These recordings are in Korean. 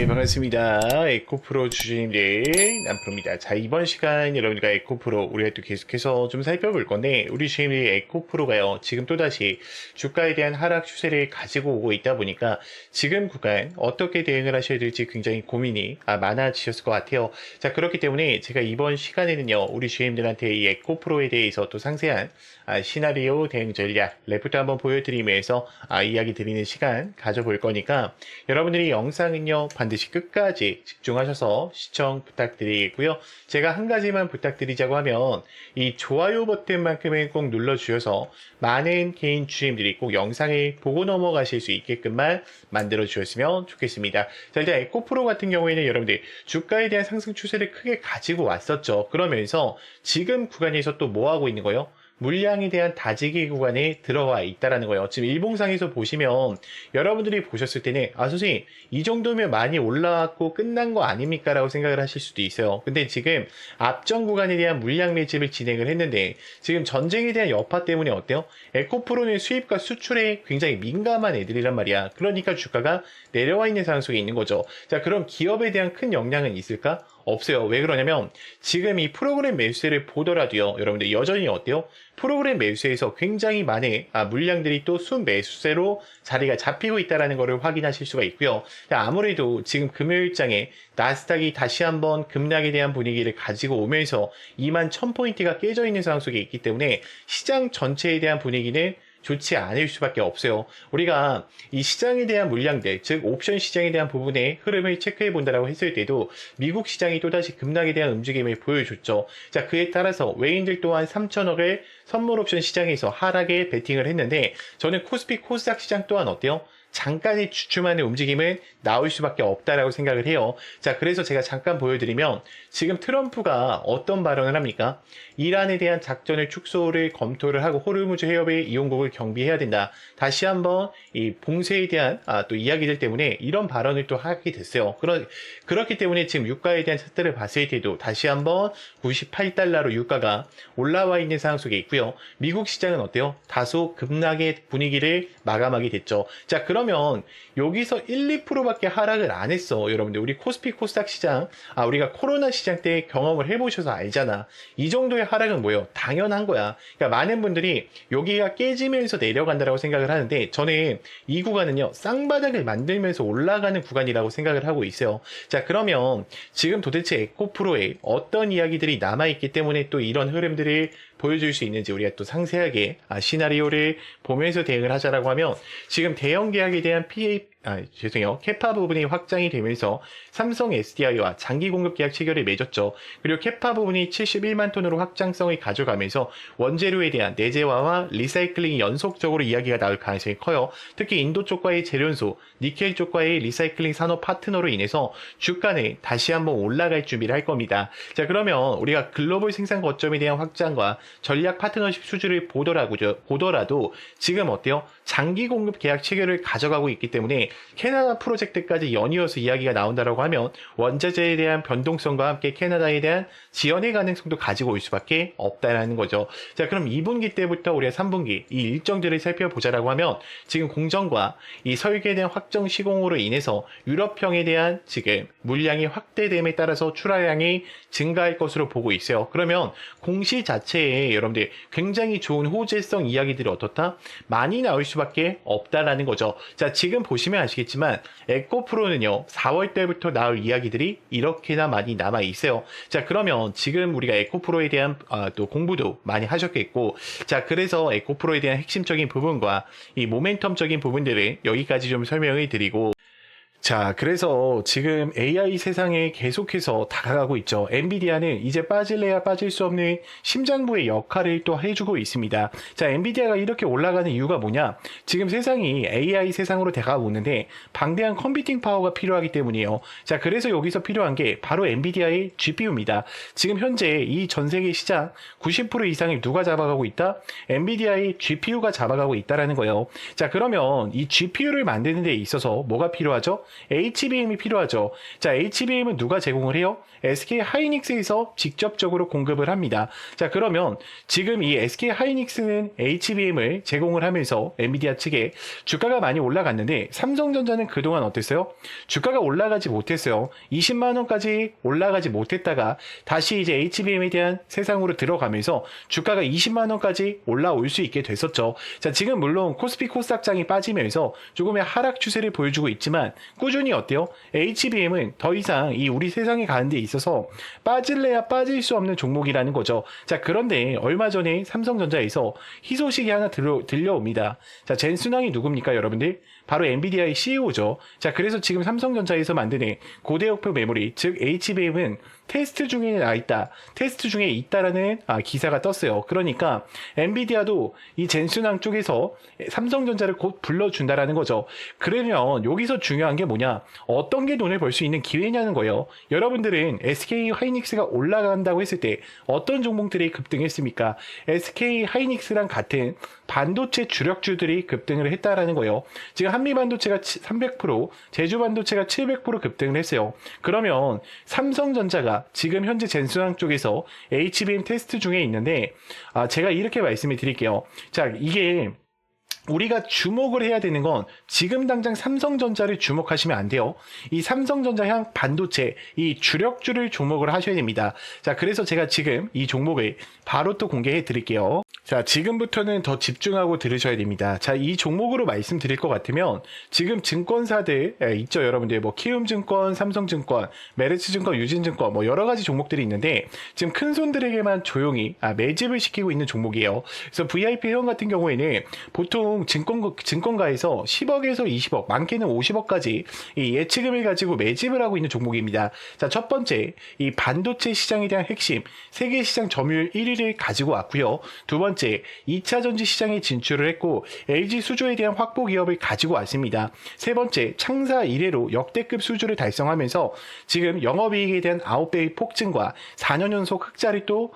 네, 반갑습니다. 에코프로 주주님들, 남프로입니다. 자, 이번 시간 여러분들과 에코프로 우리가 또 계속해서 좀 살펴볼 건데, 우리 주주님들이 에코프로가요, 지금 또다시 주가에 대한 하락 추세를 가지고 오고 있다 보니까, 지금 구간 어떻게 대응을 하셔야 될지 굉장히 고민이 많아지셨을 것 같아요. 자, 그렇기 때문에 제가 이번 시간에는요, 우리 주주님들한테 이 에코프로에 대해서 또 상세한 시나리오 대응 전략, 레포트 한번 보여드리면서 이야기 드리는 시간 가져볼 거니까, 여러분들이 영상은요 반드시 끝까지 집중하셔서 시청 부탁드리겠고요. 제가 한 가지만 부탁드리자고 하면 이 좋아요 버튼만큼은 꼭 눌러주셔서 많은 개인 주주님들이 꼭 영상을 보고 넘어가실 수 있게끔만 만들어 주셨으면 좋겠습니다. 자, 일단 에코프로 같은 경우에는 여러분들 주가에 대한 상승 추세를 크게 가지고 왔었죠. 그러면서 지금 구간에서 또 뭐 하고 있는 거예요? 물량에 대한 다지기 구간에 들어와 있다라는 거예요. 지금 일봉상에서 보시면 여러분들이 보셨을 때는 선생님 이 정도면 많이 올라왔고 끝난 거 아닙니까? 라고 생각을 하실 수도 있어요. 근데 지금 앞전 구간에 대한 물량 매집을 진행을 했는데 지금 전쟁에 대한 여파 때문에 어때요? 에코프로는 수입과 수출에 굉장히 민감한 애들이란 말이야. 그러니까 주가가 내려와 있는 상황 속에 있는 거죠. 자, 그럼 기업에 대한 큰 영향은 있을까? 없어요. 왜 그러냐면 지금 이 프로그램 매수세를 보더라도요, 여러분들 여전히 어때요? 프로그램 매수세에서 굉장히 많은 물량들이 또 순매수세로 자리가 잡히고 있다는 것을 확인하실 수가 있고요. 아무래도 지금 금요일장에 나스닥이 다시 한번 급락에 대한 분위기를 가지고 오면서 21,000포인트가 깨져 있는 상황 속에 있기 때문에 시장 전체에 대한 분위기는 좋지 않을 수밖에 없어요. 우리가 이 시장에 대한 물량들, 즉 옵션 시장에 대한 부분의 흐름을 체크해 본다라고 했을 때도 미국 시장이 또다시 급락에 대한 움직임을 보여줬죠. 자, 그에 따라서 외인들 또한 3천억을 선물 옵션 시장에서 하락에 베팅을 했는데 저는 코스피 코스닥 시장 또한 어때요? 잠깐의 주춤하는 움직임은 나올 수밖에 없다라고 생각을 해요. 자, 그래서 제가 잠깐 보여드리면 지금 트럼프가 어떤 발언을 합니까? 이란에 대한 작전을 축소를 검토를 하고 호르무즈 해협의 이용국을 경비해야 된다. 다시 한번 이 봉쇄에 대한 또 이야기들 때문에 이런 발언을 또 하게 됐어요. 그렇기 때문에 지금 유가에 대한 차트를 봤을 때도 다시 한번 98달러로 유가가 올라와 있는 상황 속에 있고요. 미국 시장은 어때요? 다소 급락의 분위기를 마감하게 됐죠. 자, 그러면 여기서 1, 2%밖에 하락을 안 했어. 여러분들 우리 코스피 코스닥 시장 우리가 코로나 시장 때 경험을 해보셔서 알잖아. 이 정도의 하락은 뭐예요? 당연한 거야. 그러니까 많은 분들이 여기가 깨지면서 내려간다라고 생각을 하는데 저는 이 구간은요 쌍바닥을 만들면서 올라가는 구간이라고 생각을 하고 있어요. 자, 그러면 지금 도대체 에코프로에 어떤 이야기들이 남아있기 때문에 또 이런 흐름들을 보여줄 수 있는지 우리가 또 상세하게 시나리오를 보면서 대응을 하자라고 하면 지금 대형 계약에 대한 캐파 부분이 확장이 되면서 삼성 SDI와 장기 공급 계약 체결을 맺었죠. 그리고 캐파 부분이 71만 톤으로 확장성을 가져가면서 원재료에 대한 내재화와 리사이클링이 연속적으로 이야기가 나올 가능성이 커요. 특히 인도 쪽과의 재련소, 니켈 쪽과의 리사이클링 산업 파트너로 인해서 주가는 다시 한번 올라갈 준비를 할 겁니다. 자, 그러면 우리가 글로벌 생산 거점에 대한 확장과 전략 파트너십 수주를 보더라도 지금 어때요? 장기 공급 계약 체결을 가져가고 있기 때문에 캐나다 프로젝트까지 연이어서 이야기가 나온다라고 하면 원자재에 대한 변동성과 함께 캐나다에 대한 지연의 가능성도 가지고 올 수밖에 없다라는 거죠. 자, 그럼 2분기 때부터 우리가 3분기 이 일정들을 살펴보자라고 하면 지금 공정과 이 설계에 대한 확정 시공으로 인해서 유럽형에 대한 지금 물량이 확대됨에 따라서 출하량이 증가할 것으로 보고 있어요. 그러면 공시 자체에 여러분들 굉장히 좋은 호재성 이야기들이 어떻다? 많이 나올 수밖에 없다라는 거죠. 자, 지금 보시면 아시겠지만 에코프로는요 4월 달부터 나올 이야기들이 이렇게나 많이 남아 있어요. 자, 그러면 지금 우리가 에코프로에 대한 또 공부도 많이 하셨겠고, 자, 그래서 에코프로에 대한 핵심적인 부분과 이 모멘텀적인 부분들을 여기까지 좀 설명을 드리고, 자, 그래서 지금 AI 세상에 계속해서 다가가고 있죠. 엔비디아는 이제 빠질래야 빠질 수 없는 심장부의 역할을 또 해주고 있습니다. 자, 엔비디아가 이렇게 올라가는 이유가 뭐냐? 지금 세상이 AI 세상으로 다가오고 있는데 방대한 컴퓨팅 파워가 필요하기 때문이에요. 자, 그래서 여기서 필요한 게 바로 엔비디아의 GPU입니다. 지금 현재 이 전 세계 시장 90% 이상을 누가 잡아가고 있다? 엔비디아의 GPU가 잡아가고 있다라는 거예요. 자, 그러면 이 GPU를 만드는 데 있어서 뭐가 필요하죠? HBM이 필요하죠. 자, HBM은 누가 제공을 해요? SK 하이닉스에서 직접적으로 공급을 합니다. 자, 그러면 지금 이 SK 하이닉스는 HBM을 제공을 하면서 엔비디아 측에 주가가 많이 올라갔는데 삼성전자는 그동안 어땠어요? 주가가 올라가지 못했어요. 20만 원까지 올라가지 못했다가 다시 이제 HBM에 대한 세상으로 들어가면서 주가가 20만 원까지 올라올 수 있게 됐었죠. 자, 지금 물론 코스피 코스닥장이 빠지면서 조금의 하락 추세를 보여주고 있지만 꾸준히 어때요? HBM은 더 이상 이 우리 세상에 가는 데 있어서 빠질래야 빠질 수 없는 종목이라는 거죠. 자, 그런데 얼마 전에 삼성전자에서 희소식이 하나 들려옵니다. 자, 젠순왕이 누굽니까, 여러분들? 바로 엔비디아의 CEO죠. 자, 그래서 지금 삼성전자에서 만드는 고대역표 메모리, 즉 HBM은 테스트 중에 테스트 중에 있다라는 기사가 떴어요. 그러니까 엔비디아도 이 젠순왕 쪽에서 삼성전자를 곧 불러준다라는 거죠. 그러면 여기서 중요한 게 뭐냐? 어떤 게 돈을 벌 수 있는 기회냐는 거예요. 여러분들은 SK 하이닉스가 올라간다고 했을 때 어떤 종목들이 급등했습니까? SK 하이닉스랑 같은 반도체 주력주들이 급등을 했다라는 거예요. 지금 한미반도체가 300%, 제주반도체가 700% 급등을 했어요. 그러면 삼성전자가 지금 현재 젠순왕 쪽에서 HBM 테스트 중에 있는데 제가 이렇게 말씀을 드릴게요. 자, 이게 우리가 주목을 해야 되는 건 지금 당장 삼성전자를 주목하시면 안 돼요. 이 삼성전자 향 반도체, 이 주력주를 주목을 하셔야 됩니다. 자, 그래서 제가 지금 이 종목을 바로 또 공개해 드릴게요. 자, 지금부터는 더 집중하고 들으셔야 됩니다. 자, 이 종목으로 말씀드릴 것 같으면 지금 증권사들 있죠, 여러분들. 뭐 키움증권, 삼성증권, 메르츠증권, 유진증권 뭐 여러 가지 종목들이 있는데 지금 큰 손들에게만 조용히 매집을 시키고 있는 종목이에요. 그래서 VIP 회원 같은 경우에는 보통 증권가에서 10억에서 20억, 많게는 50억까지 이 예치금을 가지고 매집을 하고 있는 종목입니다. 자, 첫 번째, 이 반도체 시장에 대한 핵심, 세계 시장 점유율 1위를 가지고 왔고요. 두 번째, 2차 전지 시장에 진출을 했고 LG 수주에 대한 확보 기업을 가지고 왔습니다. 세 번째, 창사 이래로 역대급 수주를 달성하면서 지금 영업이익에 대한 9배의 폭증과 4년 연속 흑자를 또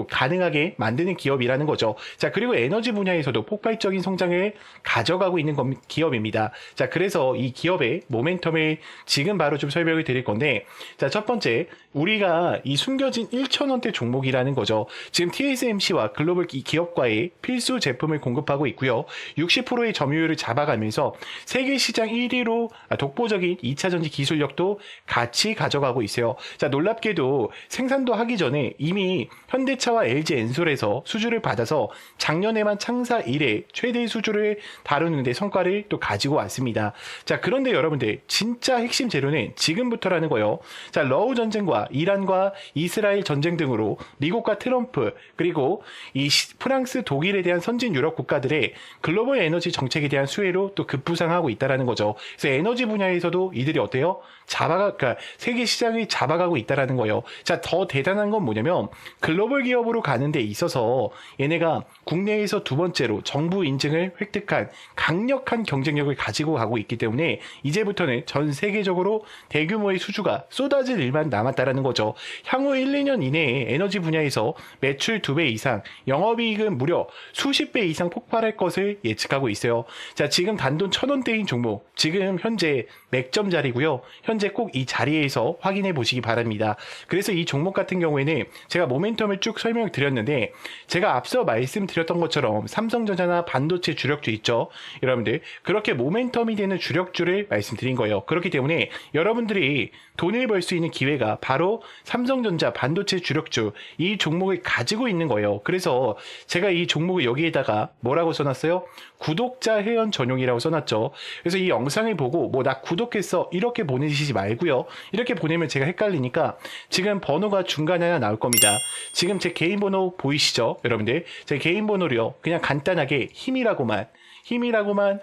가능하게 만드는 기업이라는 거죠. 자, 그리고 에너지 분야에서도 폭발적인 성장을 가져가고 있는 기업입니다. 자, 그래서 이 기업의 모멘텀을 지금 바로 좀 설명을 드릴 건데, 자, 첫 번째, 우리가 이 숨겨진 1,000원대 종목이라는 거죠. 지금 TSMC와 글로벌 기업과의 필수 제품을 공급하고 있고요. 60%의 점유율을 잡아가면서 세계 시장 1위로 독보적인 2차 전지 기술력도 같이 가져가고 있어요. 자, 놀랍게도 생산도 하기 전에 이미 현대차와 LG 엔솔에서 수주를 받아서 작년에만 창사 이래 최대 수주를 다루는데 성과를 또 가지고 왔습니다. 자, 그런데 여러분들 진짜 핵심 재료는 지금부터라는 거예요. 자, 러우 전쟁과 이란과 이스라엘 전쟁 등으로 미국과 트럼프 그리고 이 프랑스, 독일에 대한 선진 유럽 국가들의 글로벌 에너지 정책에 대한 수혜로 또 급부상하고 있다라는 거죠. 그래서 에너지 분야에서도 이들이 어때요? 그러니까 세계 시장이 잡아가고 있다라는 거예요. 자, 더 대단한 건 뭐냐면 글로벌 기업으로 가는 데 있어서 얘네가 국내에서 두 번째로 정부 인증을 획득한 강력한 경쟁력을 가지고 가고 있기 때문에 이제부터는 전 세계적으로 대규모의 수주가 쏟아질 일만 남았다라는 거죠. 향후 1, 2년 이내에 에너지 분야에서 매출 2배 이상, 영업이익은 무려 수십 배 이상 폭발할 것을 예측하고 있어요. 자, 지금 단돈 1,000원대인 종목, 지금 현재 맥점 자리고요. 현재 꼭 이 자리에서 확인해 보시기 바랍니다. 그래서 이 종목 같은 경우에는 제가 모멘텀을 쭉 설명을 드렸는데 제가 앞서 말씀드렸던 것처럼 삼성전자나 반도체 주력주 있죠. 여러분들 그렇게 모멘텀이 되는 주력주를 말씀드린 거예요. 그렇기 때문에 여러분들이 돈을 벌 수 있는 기회가 바로 삼성전자 반도체 주력주 이 종목을 가지고 있는 거예요. 그래서 제가 이 종목을 여기에다가 뭐라고 써놨어요? 구독자 회원 전용이라고 써놨죠. 그래서 이 영상을 보고 뭐 나 구독했어 이렇게 보내시지 말고요. 이렇게 보내면 제가 헷갈리니까 지금 번호가 중간에 하나 나올 겁니다. 지금 제 개인 번호 보이시죠? 여러분들 제 개인 번호로요. 그냥 간단하게 힘이라고만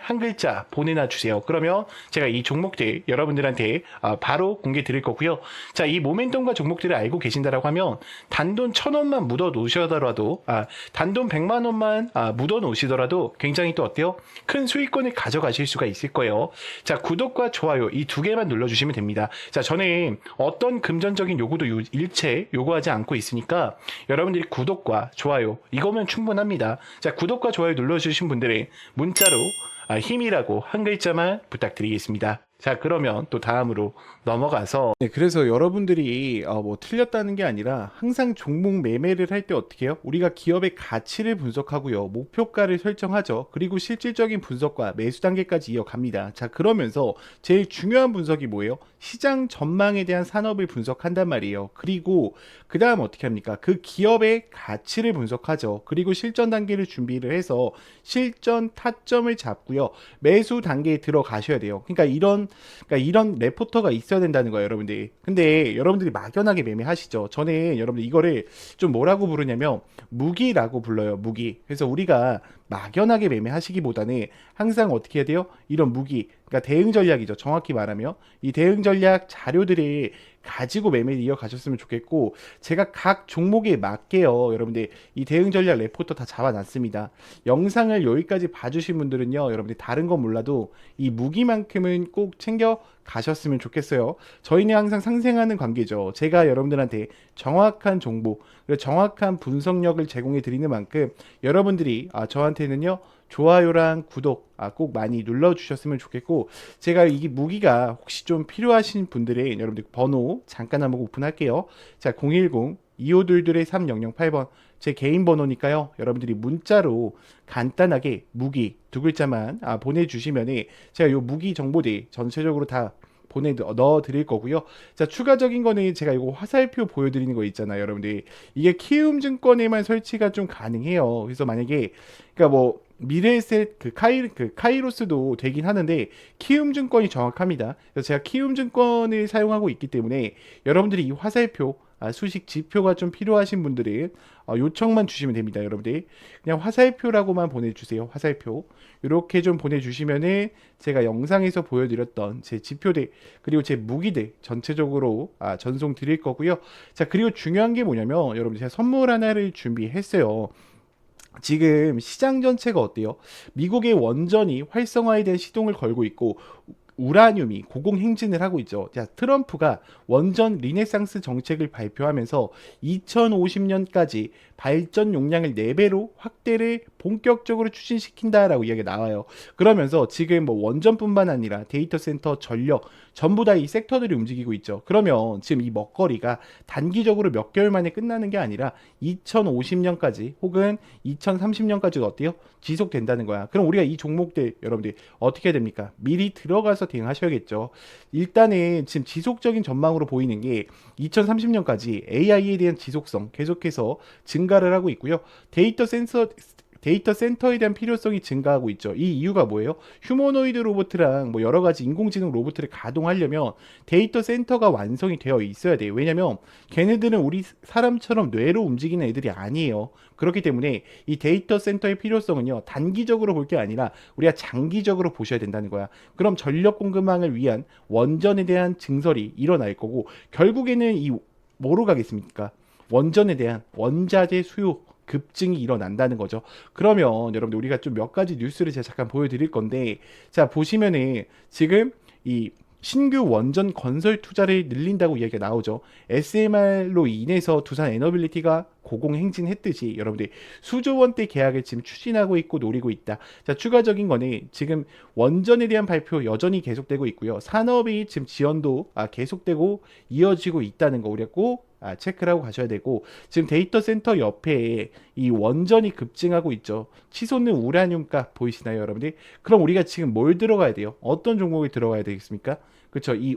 한 글자 보내놔 주세요. 그러면 제가 이 종목들 여러분들한테 바로 공개 드릴 거고요. 자, 이 모멘텀과 종목들을 알고 계신다라고 하면 단돈 1,000원만 묻어 놓으시더라도 단돈 100만 원만 묻어 놓으시더라도 굉장히 또 어때요? 큰 수익권을 가져가실 수가 있을 거예요. 자, 구독과 좋아요 이 두 개만 눌러주시면 됩니다. 자, 저는 어떤 금전적인 요구도 일체 요구하지 않고 있으니까 여러분들이 구독과 좋아요 이거면 충분합니다. 자, 구독과 좋아요 눌러주신 분들은 문자로 힘이라고 한 글자만 부탁드리겠습니다. 자, 그러면 또 다음으로 넘어가서 네, 그래서 여러분들이 뭐 틀렸다는 게 아니라 항상 종목 매매를 할 때 어떻게 해요? 우리가 기업의 가치를 분석하고요. 목표가를 설정하죠. 그리고 실질적인 분석과 매수 단계까지 이어갑니다. 자, 그러면서 제일 중요한 분석이 뭐예요? 시장 전망에 대한 산업을 분석한단 말이에요. 그리고 그 다음 어떻게 합니까? 그 기업의 가치를 분석하죠. 그리고 실전 단계를 준비를 해서 실전 타점을 잡고요. 매수 단계에 들어가셔야 돼요. 그러니까 이런 레포터가 있어야 된다는 거예요, 여러분들이. 근데 여러분들이 막연하게 매매하시죠. 저는 여러분들 이거를 좀 뭐라고 부르냐면 무기라고 불러요, 무기. 그래서 우리가 막연하게 매매하시기보다는 항상 어떻게 해야 돼요? 이런 무기, 그러니까 대응 전략이죠. 정확히 말하면 이 대응 전략 자료들이 가지고 매매를 이어가셨으면 좋겠고, 제가 각 종목에 맞게요, 여러분들 이 대응 전략 레포터 다 잡아놨습니다. 영상을 여기까지 봐주신 분들은요, 여러분들 다른 건 몰라도 이 무기만큼은 꼭 챙겨 가셨으면 좋겠어요. 저희는 항상 상생하는 관계죠. 제가 여러분들한테 정확한 정보, 그리고 정확한 분석력을 제공해 드리는 만큼 여러분들이 저한테는요, 좋아요랑 구독 꼭 많이 눌러주셨으면 좋겠고, 제가 이 무기가 혹시 좀 필요하신 분들의 여러분들 번호 잠깐 한번 오픈할게요. 자, 010-2522-3008번 제 개인 번호니까요. 여러분들이 문자로 간단하게 무기 두 글자만 보내주시면 제가 요 무기 정보들 전체적으로 다 넣어 드릴 거고요. 자, 추가적인 거는 제가 이거 화살표 보여드리는 거 있잖아요, 여러분들. 이게 키움증권에만 설치가 좀 가능해요. 그래서 만약에 그러니까 뭐 미래에셋 그 카이로스도 되긴 하는데 키움증권이 정확합니다. 그래서 제가 키움증권을 사용하고 있기 때문에 여러분들이 이 화살표 수식 지표가 좀 필요하신 분들은 요청만 주시면 됩니다, 여러분들. 그냥 화살표라고만 보내주세요. 화살표 이렇게 좀 보내주시면은 제가 영상에서 보여드렸던 제 지표들 그리고 제 무기들 전체적으로 전송 드릴 거고요. 자, 그리고 중요한 게 뭐냐면 여러분, 제가 선물 하나를 준비했어요. 지금 시장 전체가 어때요? 미국의 원전이 활성화에 대한 시동을 걸고 있고 우라늄이 고공행진을 하고 있죠. 자, 트럼프가 원전 리네상스 정책을 발표하면서 2050년까지 발전 용량을 4배로 확대를 본격적으로 추진시킨다라고 이야기가 나와요. 그러면서 지금 뭐 원전뿐만 아니라 데이터 센터, 전력 전부 다 이 섹터들이 움직이고 있죠. 그러면 지금 이 먹거리가 단기적으로 몇 개월 만에 끝나는 게 아니라 2050년까지 혹은 2030년까지도 어때요? 지속된다는 거야. 그럼 우리가 이 종목들 여러분들 어떻게 해야 됩니까? 미리 들어가서 대응하셔야겠죠. 일단은 지금 지속적인 전망으로 보이는 게 2030년까지 AI에 대한 지속성 계속해서 증가를 하고 있고요. 데이터 센터에 대한 필요성이 증가하고 있죠. 이 이유가 뭐예요? 휴머노이드 로봇이랑 뭐 여러 가지 인공지능 로봇을 가동하려면 데이터 센터가 완성이 되어 있어야 돼요. 왜냐면 걔네들은 우리 사람처럼 뇌로 움직이는 애들이 아니에요. 그렇기 때문에 이 데이터 센터의 필요성은요, 단기적으로 볼 게 아니라 우리가 장기적으로 보셔야 된다는 거야. 그럼 전력 공급망을 위한 원전에 대한 증설이 일어날 거고, 결국에는 이 뭐로 가겠습니까? 원전에 대한 원자재 수요 급증이 일어난다는 거죠. 그러면 여러분들 우리가 좀 몇 가지 뉴스를 제가 잠깐 보여드릴 건데, 자, 보시면은 지금 이 신규 원전 건설 투자를 늘린다고 이야기가 나오죠. SMR로 인해서 두산 에너빌리티가 고공행진했듯이 여러분들 수조 원대 계약을 지금 추진하고 있고 노리고 있다. 자, 추가적인 거는 지금 원전에 대한 발표 여전히 계속되고 있고요. 산업이 지금 지원도 계속되고 이어지고 있다는 거 우리가 꼭 체크를 하고 가셔야 되고, 지금 데이터 센터 옆에 이 원전이 급증하고 있죠. 치솟는 우라늄 값 보이시나요, 여러분들? 그럼 우리가 지금 뭘 들어가야 돼요? 어떤 종목이 들어가야 되겠습니까? 그렇죠. 이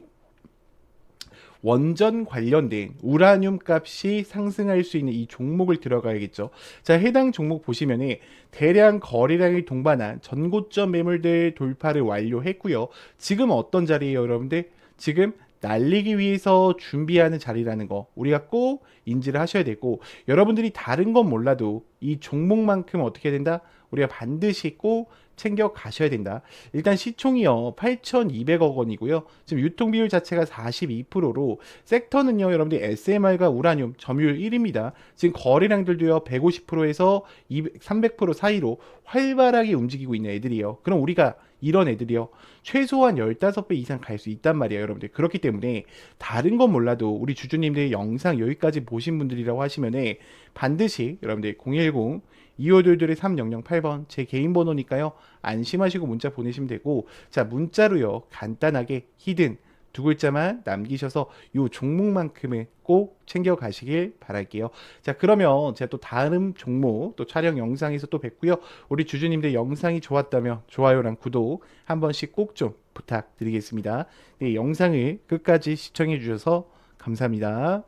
원전 관련된 우라늄 값이 상승할 수 있는 이 종목을 들어가야겠죠. 자, 해당 종목 보시면은 대량 거래량이 동반한 전고점 매물대 돌파를 완료했고요. 지금 어떤 자리예요, 여러분들? 지금 날리기 위해서 준비하는 자리라는 거 우리가 꼭 인지를 하셔야 되고, 여러분들이 다른 건 몰라도 이 종목만큼 어떻게 해야 된다? 우리가 반드시 꼭 챙겨 가셔야 된다. 일단 시총이요 8,200억 원이고요. 지금 유통 비율 자체가 42%로 섹터는요, 여러분들 SMR과 우라늄 점유율 1위입니다. 지금 거래량들도요 150%에서 200, 300% 사이로 활발하게 움직이고 있는 애들이에요. 그럼 우리가 이런 애들이요 최소한 15배 이상 갈 수 있단 말이에요, 여러분들. 그렇기 때문에 다른 건 몰라도 우리 주주님들 영상 여기까지 보신 분들이라고 하시면은 반드시 여러분들 010 2522 3008번 제 개인 번호니까요. 안심하시고 문자 보내시면 되고, 자, 문자로요. 간단하게 히든 두 글자만 남기셔서 요 종목만큼은 꼭 챙겨 가시길 바랄게요. 자, 그러면 제가 또 다른 종목 또 촬영 영상에서 또 뵙고요. 우리 주주님들 영상이 좋았다면 좋아요랑 구독 한 번씩 꼭 좀 부탁드리겠습니다. 네, 영상을 끝까지 시청해 주셔서 감사합니다.